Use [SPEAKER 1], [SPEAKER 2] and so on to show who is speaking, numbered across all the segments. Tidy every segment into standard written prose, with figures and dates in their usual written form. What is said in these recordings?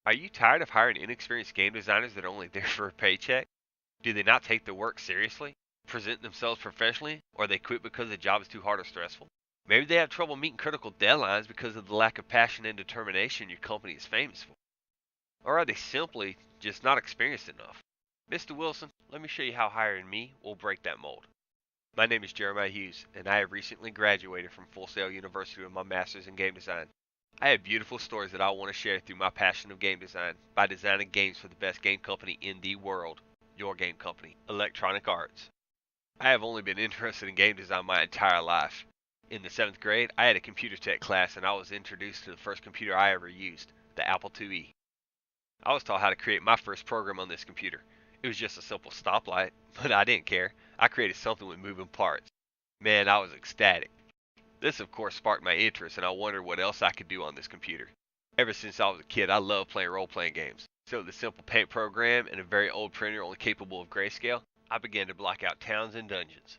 [SPEAKER 1] Are you tired of hiring inexperienced game designers that are only there for a paycheck? Do they not take their work seriously, present themselves professionally, or they quit because the job is too hard or stressful? Maybe they have trouble meeting critical deadlines because of the lack of passion and determination your company is famous for. Or are they simply just not experienced enough? Mr. Wilson, let me show you how hiring me will break that mold. My name is Jeremiah Hughes, and I have recently graduated from Full Sail University with my master's in game design. I have beautiful stories that I want to share through my passion of game design by designing games for the best game company in the world, your game company, Electronic Arts. I have only been interested in game design my entire life. In the 7th grade, I had a computer tech class and I was introduced to the first computer I ever used, the Apple IIe. I was taught how to create my first program on this computer. It was just a simple stoplight, but I didn't care. I created something with moving parts. Man, I was ecstatic. This, of course, sparked my interest, and I wondered what else I could do on this computer. Ever since I was a kid, I loved playing role playing games. So, with a simple paint program and a very old printer only capable of grayscale, I began to block out towns and dungeons.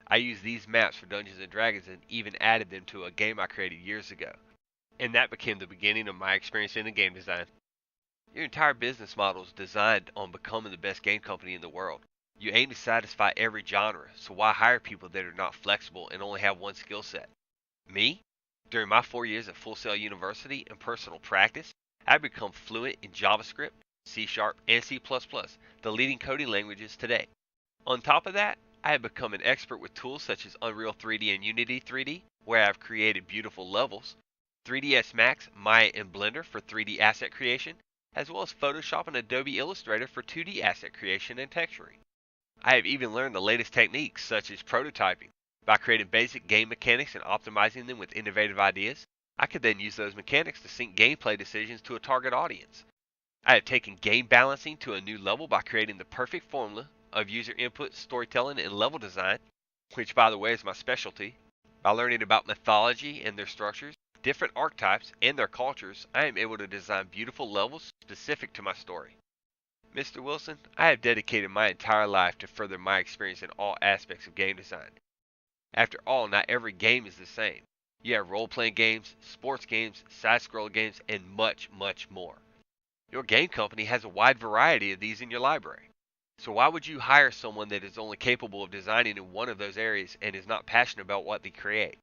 [SPEAKER 1] I used these maps for Dungeons and Dragons and even added them to a game I created years ago. And that became the beginning of my experience in game design. Your entire business model is designed on becoming the best game company in the world. You aim to satisfy every genre, so why hire people that are not flexible and only have one skill set? Me? During my 4 years at Full Sail University in personal practice, I've become fluent in JavaScript, C Sharp, and C++, the leading coding languages today. On top of that, I have become an expert with tools such as Unreal 3D and Unity 3D, where I have created beautiful levels, 3ds Max, Maya, and Blender for 3D asset creation, as well as Photoshop and Adobe Illustrator for 2D asset creation and texturing. I have even learned the latest techniques such as prototyping. By creating basic game mechanics and optimizing them with innovative ideas, I could then use those mechanics to sync gameplay decisions to a target audience. I have taken game balancing to a new level by creating the perfect formula of user input, storytelling, and level design, which by the way is my specialty. By learning about mythology and their structures, different archetypes, and their cultures, I am able to design beautiful levels specific to my story. Mr. Wilson, I have dedicated my entire life to further my experience in all aspects of game design. After all, not every game is the same. You have role playing games, sports games, side scroll games, and much, much more. Your game company has a wide variety of these in your library. So why would you hire someone that is only capable of designing in one of those areas and is not passionate about what they create?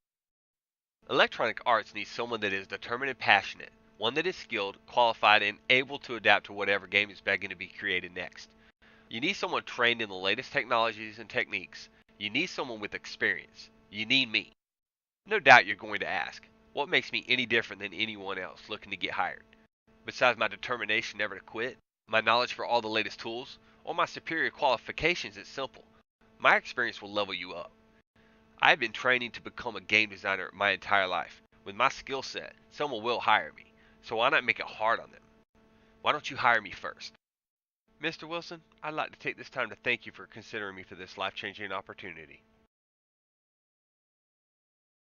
[SPEAKER 1] Electronic Arts needs someone that is determined and passionate, one that is skilled, qualified, and able to adapt to whatever game is begging to be created next. You need someone trained in the latest technologies and techniques. You need someone with experience. You need me. No doubt you're going to ask, what makes me any different than anyone else looking to get hired? Besides my determination never to quit, my knowledge for all the latest tools, or my superior qualifications, it's simple. My experience will level you up. I've been training to become a game designer my entire life. With my skill set, someone will hire me. So why not make it hard on them? Why don't you hire me first? Mr. Wilson, I'd like to take this time to thank you for considering me for this life changing opportunity.